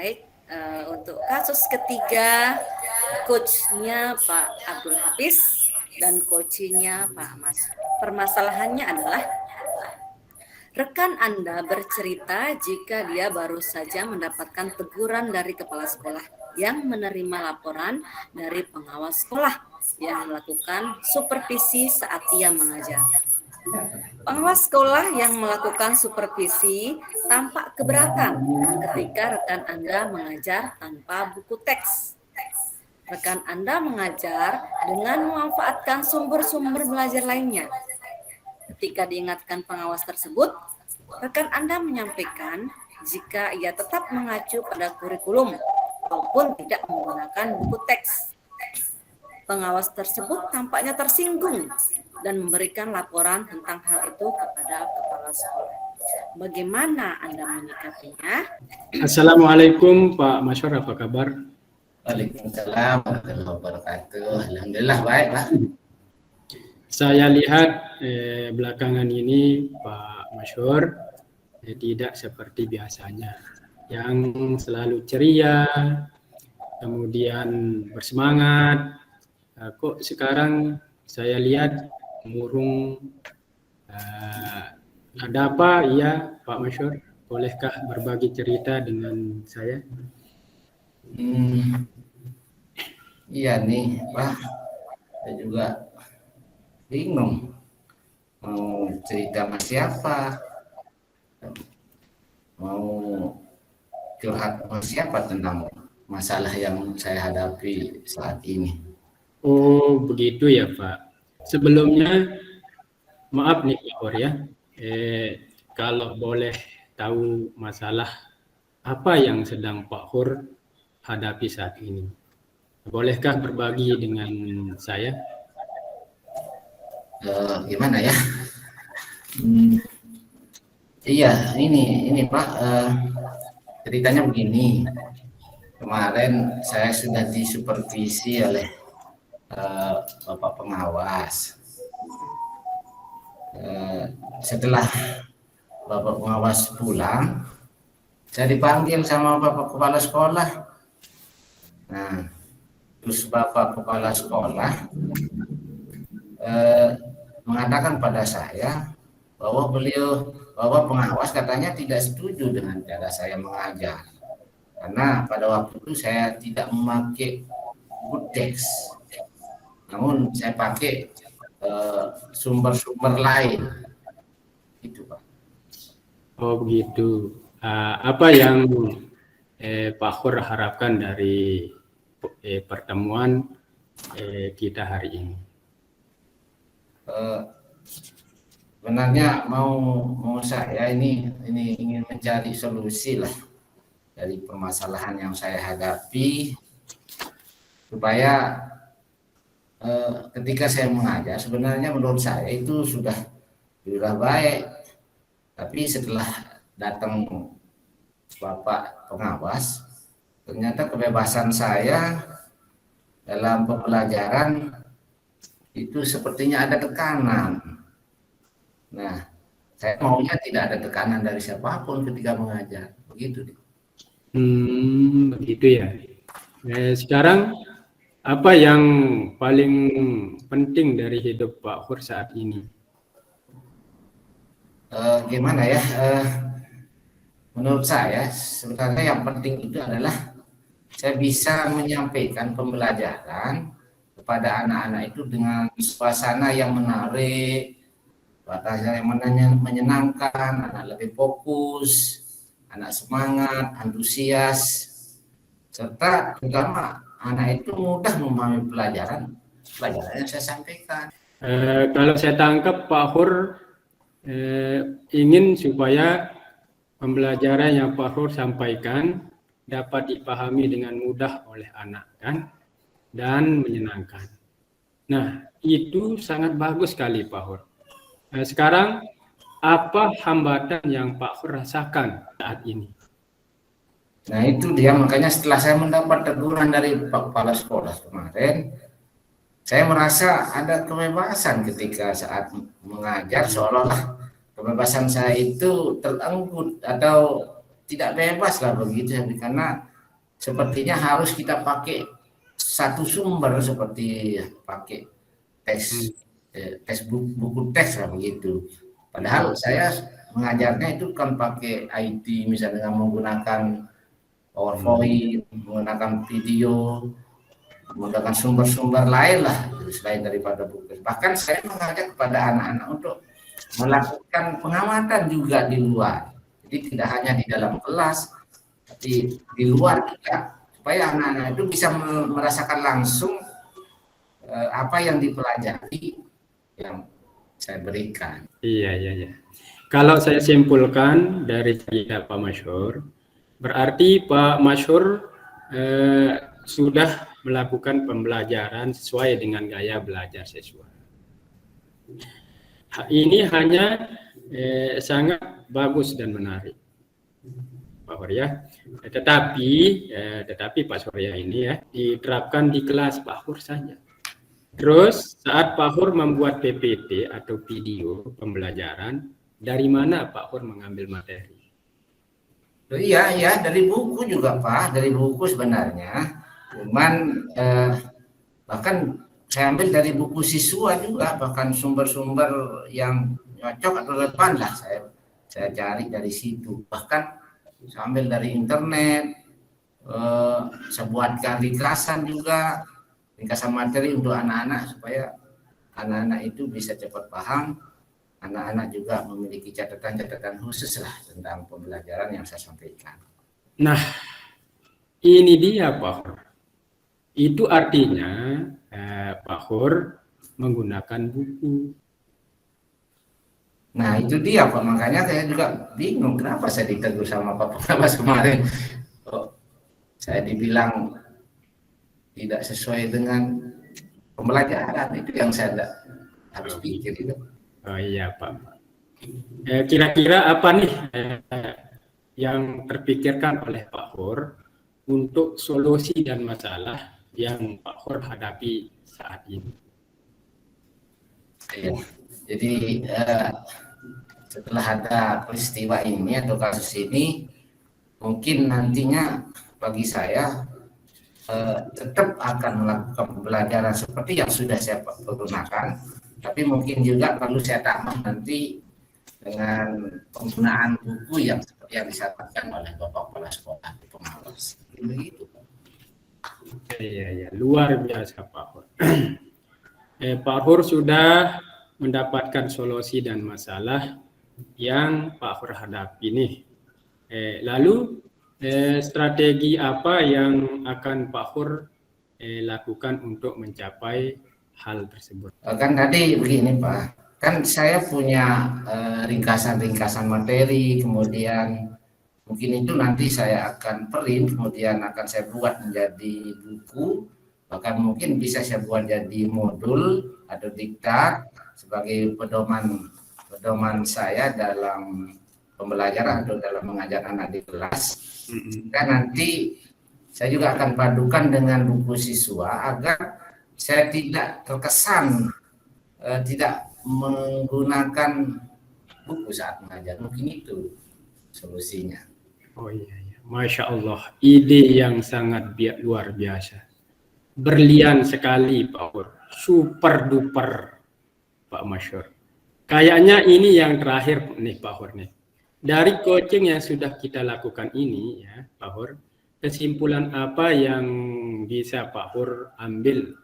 Baik, untuk kasus ketiga, coachnya Pak Abdul Hafiz dan coachnya Pak Mas. Permasalahannya adalah rekan Anda bercerita jika dia baru saja mendapatkan teguran dari kepala sekolah yang menerima laporan dari pengawas sekolah yang melakukan supervisi saat ia mengajar. Pengawas sekolah yang melakukan supervisi tampak keberatan ketika rekan Anda mengajar tanpa buku teks. Rekan Anda mengajar dengan memanfaatkan sumber-sumber belajar lainnya. Ketika diingatkan pengawas tersebut, rekan Anda menyampaikan jika ia tetap mengacu pada kurikulum maupun tidak menggunakan buku teks. Pengawas tersebut tampaknya tersinggung dan memberikan laporan tentang hal itu kepada kepala sekolah. Bagaimana Anda menyikapinya? Assalamualaikum Pak Masyur, apa kabar? Waalaikumsalam warahmatullahi wabarakatuh. Alhamdulillah baik, Pak. Saya lihat belakangan ini Pak Masyur tidak seperti biasanya, yang selalu ceria, kemudian bersemangat. Kok sekarang saya lihat murung. Ada apa? Iya Pak Masyur, bolehkah berbagi cerita dengan saya? Iya nih, Pak. Saya juga bingung mau cerita sama siapa, mau curhat sama siapa tentang masalah yang saya hadapi saat ini. Oh begitu ya Pak. Sebelumnya maaf nih Pak Hur ya, kalau boleh tahu masalah apa yang sedang Pak Hur hadapi saat ini, bolehkah berbagi dengan saya? Gimana ya? Iya, ini Pak, ceritanya begini. Kemarin saya sudah disupervisi oleh Bapak pengawas. Setelah Bapak pengawas pulang, saya dipanggil sama Bapak kepala sekolah. Nah, terus Bapak kepala sekolah mengatakan pada saya bahwa Bapak pengawas katanya tidak setuju dengan cara saya mengajar. Karena pada waktu itu saya tidak memakai buku teks, namun saya pakai sumber-sumber lain, itu Pak. Oh begitu. Apa yang Pak Hur harapkan dari pertemuan kita hari ini? Sebenarnya mau saya ini ingin mencari solusi lah dari permasalahan yang saya hadapi, supaya ketika saya mengajar sebenarnya menurut saya itu sudah baik, tapi setelah datang Bapak pengawas, ternyata kebebasan saya dalam pembelajaran itu sepertinya ada tekanan. Nah, saya maunya tidak ada tekanan dari siapapun ketika mengajar, begitu. Begitu ya. Sekarang apa yang paling penting dari hidup Pak Hur saat ini? Gimana ya? Menurut saya sebenarnya yang penting itu adalah saya bisa menyampaikan pembelajaran kepada anak-anak itu dengan suasana yang menarik, suasana yang menyenangkan, anak lebih fokus, anak semangat, antusias, serta terutama anak itu mudah memahami pelajaran yang saya sampaikan. Kalau saya tangkap Pak Hur ingin supaya pembelajaran yang Pak Hur sampaikan dapat dipahami dengan mudah oleh anak kan, dan menyenangkan. Nah itu sangat bagus sekali Pak Hur. Sekarang apa hambatan yang Pak Hur rasakan saat ini? Nah itu dia, makanya setelah saya mendapat teguran dari Pak Kepala Sekolah kemarin, saya merasa ada kebebasan ketika saat mengajar, seolah-olah kebebasan saya itu terenggut atau tidak bebas lah begitu, karena sepertinya harus kita pakai satu sumber seperti pakai tes buku tes lah begitu. Padahal saya mengajarnya itu kan pakai IT, misalnya dengan menggunakan PowerPoint, menggunakan video, menggunakan sumber-sumber lain lah selain daripada buku. Bahkan saya mengajak kepada anak-anak untuk melakukan pengamatan juga di luar. Jadi tidak hanya di dalam kelas, tapi di luar juga, supaya anak-anak itu bisa merasakan langsung apa yang dipelajari yang saya berikan. Iya. Kalau saya simpulkan dari cerita Pak Masyhur, berarti Pak Masyhur sudah melakukan pembelajaran sesuai dengan gaya belajar siswa. Ini hanya sangat bagus dan menarik, Pak Surya. Tetapi Pak Surya ini ya diterapkan di kelas Pak Hur saja. Terus saat Pak Hur membuat PPT atau video pembelajaran, dari mana Pak Hur mengambil materi? Iya, dari buku juga Pak, dari buku sebenarnya. Cuman bahkan saya ambil dari buku siswa juga, bahkan sumber-sumber yang cocok atau relevan lah saya cari dari situ. Bahkan saya ambil dari internet, saya buatkan ringkasan juga, ringkasan materi untuk anak-anak supaya anak-anak itu bisa cepat paham. Anak-anak juga memiliki catatan-catatan khusus lah tentang pembelajaran yang saya sampaikan. Nah, ini dia Pak Hur. Itu artinya Pak Hur menggunakan buku. Nah itu dia Pak, makanya saya juga bingung kenapa saya ditegur sama Pak Pengawas kemarin. Saya dibilang tidak sesuai dengan pembelajaran, itu yang saya harus pikir itu. Oh iya Pak. Kira-kira apa nih yang terpikirkan oleh Pak Hur untuk solusi dan masalah yang Pak Hur hadapi saat ini? Ya, jadi setelah ada peristiwa ini atau kasus ini, mungkin nantinya bagi saya tetap akan melakukan pembelajaran seperti yang sudah saya pergunakan, tapi mungkin juga perlu saya tambah nanti dengan penggunaan buku yang seperti yang disampaikan oleh Bapak Kepala Sekolah di Pengawas. Begitu. Iya, luar biasa Pak Hur. Pak Hur sudah mendapatkan solusi dan masalah yang Pak Hur hadapi nih. Lalu strategi apa yang akan Pak Hur lakukan untuk mencapai hal tersebut? Kan tadi begini Pak, kan saya punya ringkasan-ringkasan materi, kemudian mungkin itu nanti saya akan print, kemudian akan saya buat menjadi buku, bahkan mungkin bisa saya buat jadi modul atau diktat sebagai pedoman saya dalam pembelajaran atau dalam mengajar anak di kelas. Dan nanti saya juga akan padukan dengan buku siswa agar saya tidak terkesan tidak menggunakan buku saat mengajar. Mungkin itu solusinya. Oh iya. Masya Allah, ide yang sangat luar biasa. Berlian sekali Pak Hur, super duper Pak Masyhur. Kayaknya ini yang terakhir nih Pak Hur nih. Dari coaching yang sudah kita lakukan ini ya Pak Hur, kesimpulan apa yang bisa Pak Hur ambil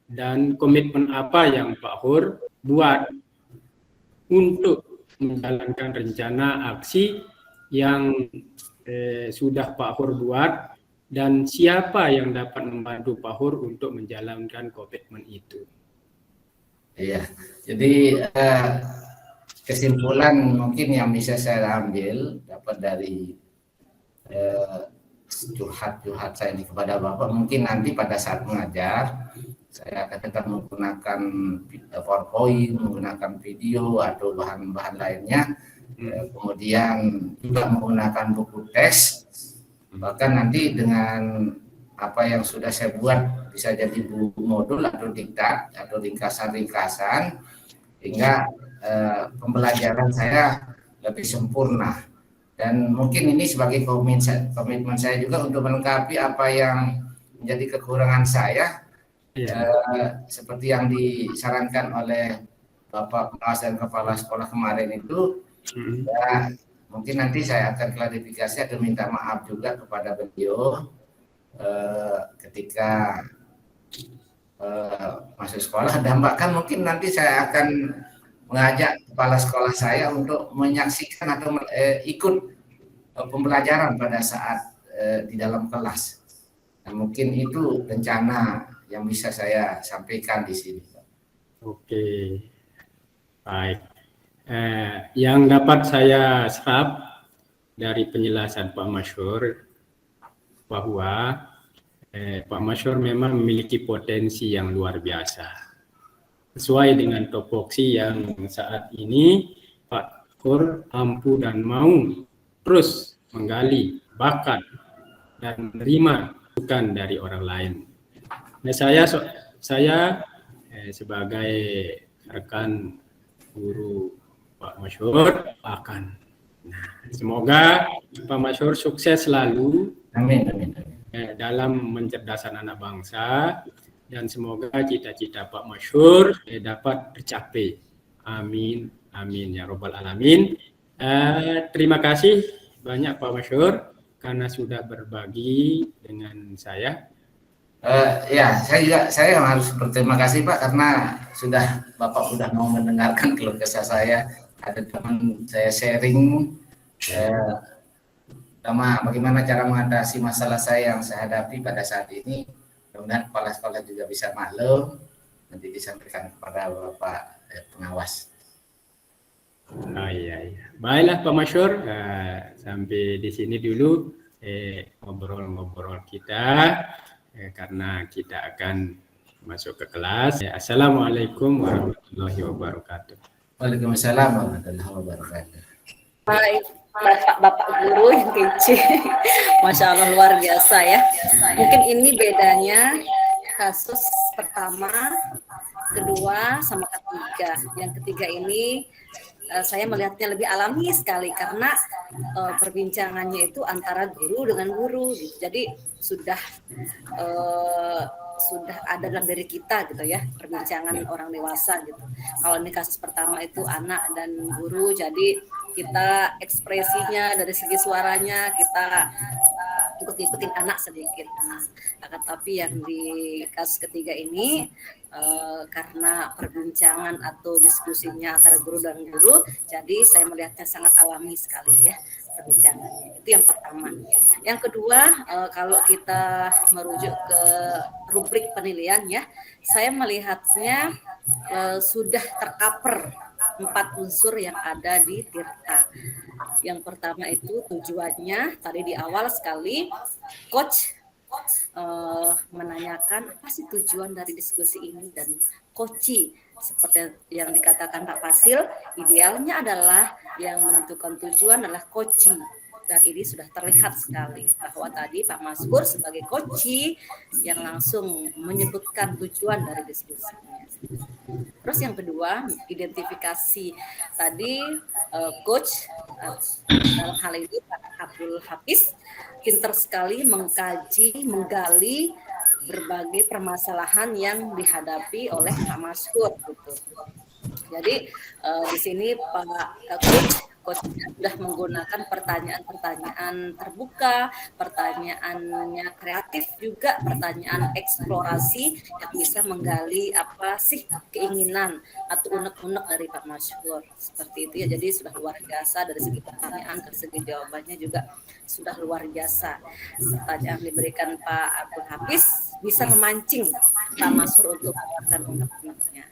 dan komitmen apa yang Pak Hur buat untuk menjalankan rencana aksi yang sudah Pak Hur buat, dan siapa yang dapat membantu Pak Hur untuk menjalankan komitmen itu? Iya, jadi kesimpulan mungkin yang bisa saya ambil dapat dari curhat saya ini kepada Bapak, mungkin nanti pada saat mengajar saya akan tetap menggunakan PowerPoint, menggunakan video atau bahan-bahan lainnya, kemudian juga menggunakan buku teks, bahkan nanti dengan apa yang sudah saya buat bisa jadi buku modul atau diktat atau ringkasan-ringkasan, hingga pembelajaran saya lebih sempurna. Dan mungkin ini sebagai komitmen saya juga untuk melengkapi apa yang menjadi kekurangan saya, seperti yang disarankan oleh Bapak Pengawas dan Kepala Sekolah kemarin itu, ya, mungkin nanti saya akan klarifikasi atau minta maaf juga kepada beliau ketika masuk sekolah, dan bahkan mungkin nanti saya akan mengajak kepala sekolah saya untuk menyaksikan atau ikut pembelajaran pada saat di dalam kelas. Dan mungkin itu rencana yang bisa saya sampaikan di sini. Oke, baik. Yang dapat saya serap dari penjelasan Pak Masyur bahwa Pak Masyur memang memiliki potensi yang luar biasa. Sesuai dengan topoksi yang saat ini Pak Kur mampu dan mau terus menggali bakat dan menerima masukan dari orang lain. Nah, saya sebagai rekan guru Pak Masyur akan. Nah, semoga Pak Masyur sukses selalu. Amin, amin, amin. Dalam mencerdaskan anak bangsa, dan semoga cita-cita Pak Masyur dapat tercapai. Amin, amin ya robbal alamin. Terima kasih banyak Pak Masyur karena sudah berbagi dengan saya. Ya, saya harus berterima kasih Pak karena Bapak sudah mau mendengarkan keluh kesah saya. Ada teman saya sharing sama bagaimana cara mengatasi masalah saya yang saya hadapi pada saat ini. Mudah-mudahan kepala sekolah juga bisa maklum, nanti disampaikan kepada Bapak pengawas. Oh iya. Baiklah Pak Masyur, sampai di sini dulu ngobrol-ngobrol kita, karena kita akan masuk ke kelas. Assalamualaikum warahmatullahi wabarakatuh. Waalaikumsalam warahmatullahi wabarakatuh. Baik, Bapak guru yang kece. Masya Allah, luar biasa ya. Mungkin ini bedanya kasus pertama, kedua, sama ketiga. Yang ketiga ini saya melihatnya lebih alami sekali karena perbincangannya itu antara guru dengan guru. Jadi sudah ada dalam diri kita gitu ya, perbincangan orang dewasa gitu. Kalau ini kasus pertama itu anak dan guru, jadi kita ekspresinya dari segi suaranya kita ikut-ikutin anak sedikit. Akan tapi yang di kasus ketiga ini karena perbincangan atau diskusinya antara guru dan guru, jadi saya melihatnya sangat alami sekali ya perbincangannya. Itu yang pertama. Yang kedua, kalau kita merujuk ke rubrik penilaian ya, saya melihatnya sudah tercover 4 unsur yang ada di Tirta. Yang pertama itu tujuannya, tadi di awal sekali coach menanyakan apa sih tujuan dari diskusi ini, dan coachi seperti yang dikatakan Pak Fasil, idealnya adalah yang menentukan tujuan adalah coachi. Dan ini sudah terlihat sekali bahwa tadi Pak Maskur sebagai coachi yang langsung menyebutkan tujuan dari diskusinya. Terus yang kedua, identifikasi. Tadi coach dalam hal ini Pak Abdul Hafiz pintar sekali mengkaji, menggali berbagai permasalahan yang dihadapi oleh Pak Maskur gitu. Jadi di sini Pak Coach sudah menggunakan pertanyaan-pertanyaan terbuka, pertanyaannya kreatif juga, pertanyaan eksplorasi yang bisa menggali apa sih keinginan atau unek-unek dari Pak Masyhur. Seperti itu ya, jadi sudah luar biasa dari segi pertanyaan, dari segi jawabannya juga sudah luar biasa. Pertanyaan diberikan Pak Abdul Hafiz bisa memancing Pak Masyhur untuk melakukan unek-uneknya.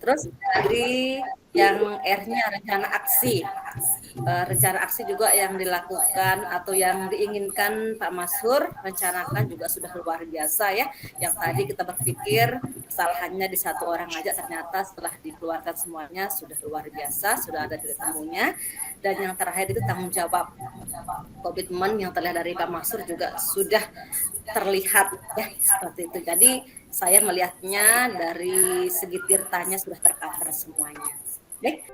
Terus dari yang R-nya rencana aksi. Rencana aksi juga yang dilakukan atau yang diinginkan Pak Masyhur rencanakan juga sudah luar biasa ya. Yang tadi kita berpikir kesalahannya di satu orang aja, ternyata setelah dikeluarkan semuanya sudah luar biasa, sudah ada titik temunya. Dan yang terakhir itu tanggung jawab. Komitmen yang terlihat dari Pak Masyhur juga sudah terlihat ya seperti itu. Jadi saya melihatnya dari segi tirtanya sudah tercover semuanya. Baik.